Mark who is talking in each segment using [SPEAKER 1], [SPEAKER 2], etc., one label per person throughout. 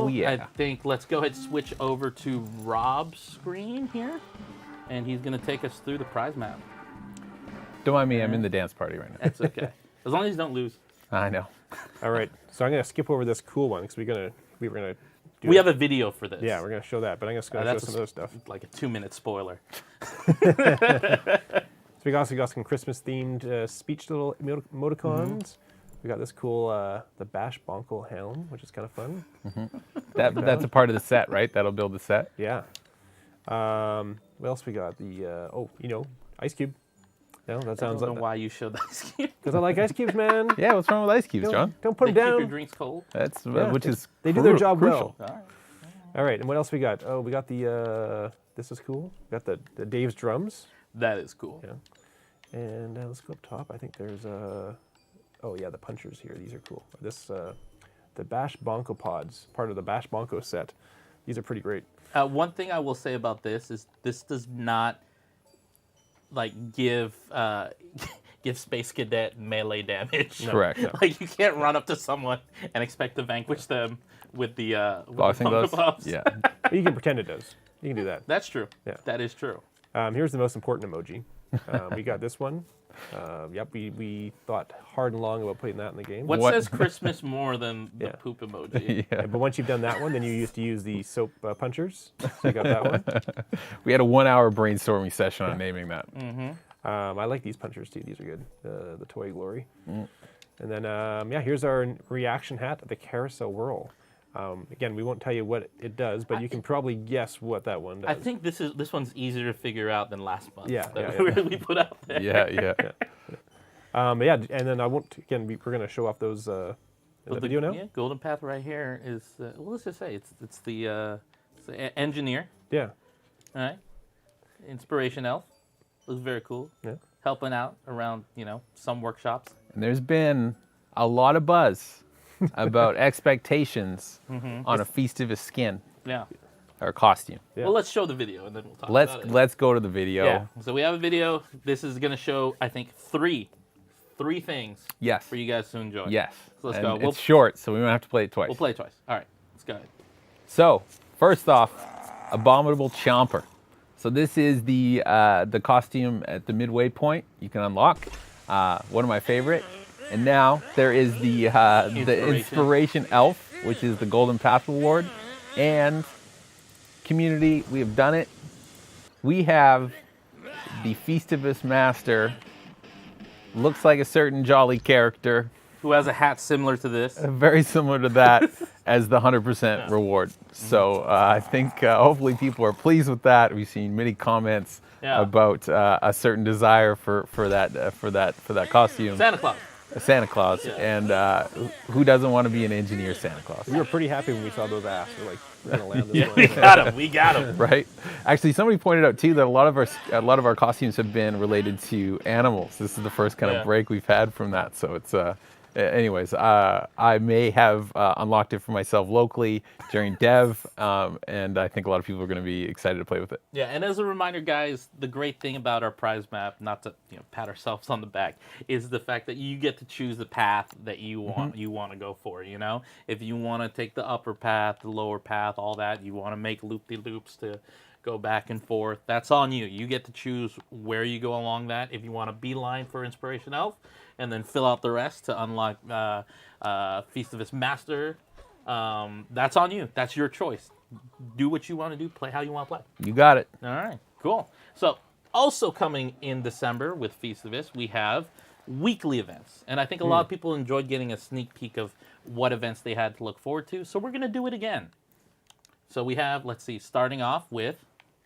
[SPEAKER 1] Oh, yeah.
[SPEAKER 2] I think let's go ahead and switch over to Rob's screen here. And he's going to take us through the prize map.
[SPEAKER 1] Don't mind me, I'm in the dance party right now.
[SPEAKER 2] That's okay. As long as you don't lose.
[SPEAKER 1] I know.
[SPEAKER 3] All right, so I'm going to skip over this cool one because we were gonna.
[SPEAKER 2] We have a video for this.
[SPEAKER 3] Yeah, we're going to show that, but I'm just going to show some other stuff.
[SPEAKER 2] Like a 2-minute spoiler.
[SPEAKER 3] So we also got some Christmas-themed speech little emoticons. We got this cool, the Bash BONKO HELM, which is kind of fun.
[SPEAKER 1] That's a part of the set, right? That'll build the set.
[SPEAKER 3] Yeah. What else we got? The Ice Cube. No, that
[SPEAKER 2] I
[SPEAKER 3] sounds
[SPEAKER 2] don't know
[SPEAKER 3] like
[SPEAKER 2] why you showed that ice cube.
[SPEAKER 3] because I like ice cubes, man.
[SPEAKER 1] Yeah, what's wrong with ice cubes, John?
[SPEAKER 3] Don't put
[SPEAKER 2] They
[SPEAKER 3] them
[SPEAKER 2] keep your
[SPEAKER 3] down.
[SPEAKER 2] drinks cold.
[SPEAKER 1] That's
[SPEAKER 3] Yeah,
[SPEAKER 1] which is
[SPEAKER 3] they do their job
[SPEAKER 1] crucial.
[SPEAKER 3] well.
[SPEAKER 2] All right.
[SPEAKER 3] All right, and what else we got? Oh, we got the. This is cool. We got the Dave's drums.
[SPEAKER 2] That is cool.
[SPEAKER 3] Yeah. And let's go up top. I think there's oh yeah, the punchers here. These are cool. This the Bash BONKO pods, part of the Bash BONKO set. These are pretty great.
[SPEAKER 2] One thing I will say about this is this does not like give Space Cadet melee damage.
[SPEAKER 1] Correct.
[SPEAKER 3] No.
[SPEAKER 2] Like you can't run up to someone and expect to vanquish them with the
[SPEAKER 1] Boxing
[SPEAKER 2] Funko
[SPEAKER 1] gloves?
[SPEAKER 2] Pops.
[SPEAKER 1] Yeah.
[SPEAKER 3] But you can pretend it does. You can do that.
[SPEAKER 2] That's true.
[SPEAKER 3] Yeah.
[SPEAKER 2] That is true.
[SPEAKER 3] Here's the most important emoji. We got this one. Yep, we thought hard and long about putting that in the game.
[SPEAKER 2] What
[SPEAKER 1] What-
[SPEAKER 2] says Christmas more than the
[SPEAKER 3] Yeah.
[SPEAKER 2] poop emoji?
[SPEAKER 1] Yeah.
[SPEAKER 3] But once you've done that one, then you used to use the soap punchers. So you got that one.
[SPEAKER 1] We had a 1-hour brainstorming session on naming that.
[SPEAKER 3] I like these punchers too. These are good. The Toy Glory. And then here's our reaction hat, the Carousel Whirl. Again, we won't tell you what it does, but you can probably guess what that one does.
[SPEAKER 2] I think this one's easier to figure out than last month.
[SPEAKER 3] Yeah,
[SPEAKER 2] that
[SPEAKER 3] yeah.
[SPEAKER 2] we put out there.
[SPEAKER 1] Yeah.
[SPEAKER 3] and then I won't. Again, we're going to show off those in the video now.
[SPEAKER 2] Yeah, Golden Path right here is. Well, let's just say it's the engineer.
[SPEAKER 3] Yeah.
[SPEAKER 2] All right. Inspiration Elf. Looks very cool.
[SPEAKER 3] Yeah.
[SPEAKER 2] Helping out around some workshops.
[SPEAKER 1] And there's been a lot of buzz about expectations on a Festivus skin
[SPEAKER 2] Yeah.
[SPEAKER 1] or costume.
[SPEAKER 3] Yeah.
[SPEAKER 2] Well, let's show the video and then we'll talk about it.
[SPEAKER 1] Let's go to the video.
[SPEAKER 2] Yeah. So we have a video. This is gonna show, I think, three things
[SPEAKER 1] Yes.
[SPEAKER 2] for you guys to enjoy.
[SPEAKER 1] Yes.
[SPEAKER 2] So let's
[SPEAKER 1] And
[SPEAKER 2] go.
[SPEAKER 1] It's short, so we won't have to play it twice.
[SPEAKER 2] We'll play it twice. All right. Let's go ahead.
[SPEAKER 1] So, first off, Abominable Chomper. So this is the costume at the midway point you can unlock. One of my favorite. And now there is the Inspiration Elf, which is the Golden Path Award. And community, we have done it. We have the Festivus Master. Looks like a certain jolly character.
[SPEAKER 2] Who has a hat similar to this?
[SPEAKER 1] Very similar to that as the 100% reward. So I think hopefully people are pleased with that. We've seen many comments about a certain desire for that costume.
[SPEAKER 2] Santa Claus.
[SPEAKER 1] Santa Claus, and who doesn't want to be an engineer Santa Claus?
[SPEAKER 3] We were pretty happy when we saw those asks. We're like, we're gonna land this
[SPEAKER 1] Yeah.
[SPEAKER 3] one.
[SPEAKER 2] We got him.
[SPEAKER 1] Right. Actually, somebody pointed out too that a lot of our costumes have been related to animals. This is the first kind of break we've had from that. So it's anyways, I may have unlocked it for myself locally during dev, and I think a lot of people are going to be excited to play with it.
[SPEAKER 2] Yeah, and as a reminder, guys, the great thing about our prize map, not to pat ourselves on the back, is the fact that you get to choose the path that you want to go for. If you want to take the upper path, the lower path, all that, you want to make loop-de-loops to go back and forth. That's on you. You get to choose where you go along that. If you want to beeline for Inspiration Elf, and then fill out the rest to unlock Festivus Master. That's on you. That's your choice. Do what you want to do. Play how you want to play.
[SPEAKER 1] You got it.
[SPEAKER 2] All right. Cool. So also coming in December with Festivus, we have weekly events. And I think a lot of people enjoyed getting a sneak peek of what events they had to look forward to. So we're going to do it again. So we have, let's see, starting off with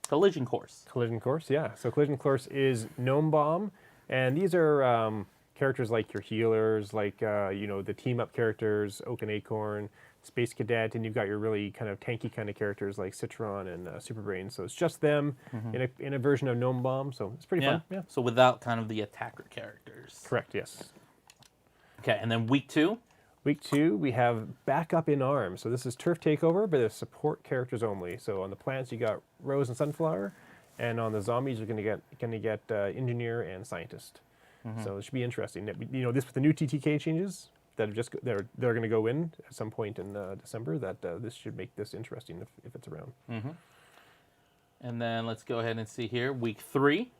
[SPEAKER 2] Collision Course.
[SPEAKER 3] Collision Course, yeah. So Collision Course is Gnome Bomb, and these are characters like your healers, like the team up characters, Oak and Acorn, Space Cadet, and you've got your really kind of tanky kind of characters like Citron and Super Brain. So it's just them in a version of Gnome Bomb. So it's pretty fun. Yeah.
[SPEAKER 2] So without kind of the attacker characters.
[SPEAKER 3] Correct. Yes.
[SPEAKER 2] Okay, and then week 2.
[SPEAKER 3] Week 2, we have Backup in Arms. So this is Turf Takeover, but it's support characters only. So on the plants, you got Rose and Sunflower, and on the zombies, you're going to get Engineer and Scientist. So it should be interesting. This with the new TTK changes, that have just they're going to go in at some point in December, that this should make this interesting if it's around.
[SPEAKER 2] And then let's go ahead and see here, week 3.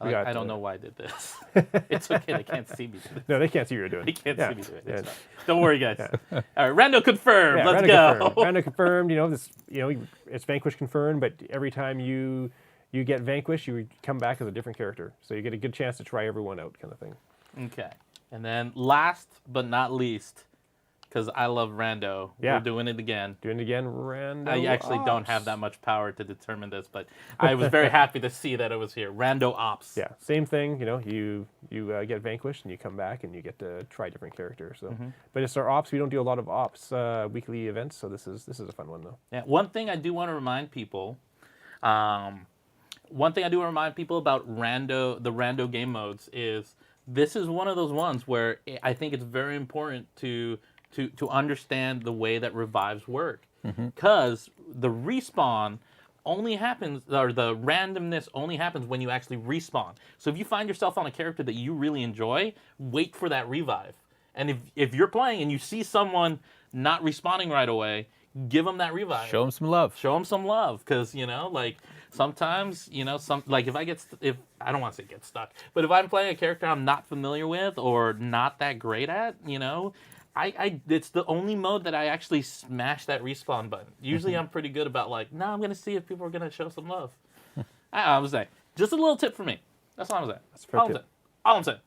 [SPEAKER 2] I don't know why I did this. It's okay, they can't see me do this.
[SPEAKER 3] No, they can't see what you're doing.
[SPEAKER 2] They can't see me do it.
[SPEAKER 3] Yeah.
[SPEAKER 2] Don't worry, guys. All right, rando confirmed.
[SPEAKER 3] Yeah,
[SPEAKER 2] Let's
[SPEAKER 3] rando
[SPEAKER 2] go.
[SPEAKER 3] Confirmed. Rando confirmed. You know this. You know it's Vanquish confirmed, but every time you get Vanquish, you come back as a different character, so you get a good chance to try everyone out, kind of thing.
[SPEAKER 2] Okay, and then last but not least, because I love rando,
[SPEAKER 3] Yeah.
[SPEAKER 2] we're doing it again.
[SPEAKER 3] Doing it again, rando.
[SPEAKER 2] I actually don't have that much power to determine this, but I was very happy to see that it was here. Rando ops.
[SPEAKER 3] Yeah, same thing. You know, you get vanquished and you come back and you get to try different characters. So, but it's our ops. We don't do a lot of ops weekly events, so this is a fun one though.
[SPEAKER 2] Yeah. One thing I do want to remind people, about the rando game modes is this is one of those ones where I think it's very important to understand the way that revives work, because the respawn only happens, or the randomness only happens when you actually respawn. So if you find yourself on a character that you really enjoy, wait for that revive. And if you're playing and you see someone not respawning right away, give them that revive.
[SPEAKER 1] Show them some love.
[SPEAKER 2] Show them some love, because like sometimes like if I don't want to say get stuck, but if I'm playing a character I'm not familiar with or not that great at, it's the only mode that I actually smash that respawn button. Usually I'm pretty good about like, no, I'm gonna see if people are gonna show some love. I was saying, just a little tip for me. That's all I'm saying.
[SPEAKER 3] That's a fair tip.
[SPEAKER 2] All I'm saying.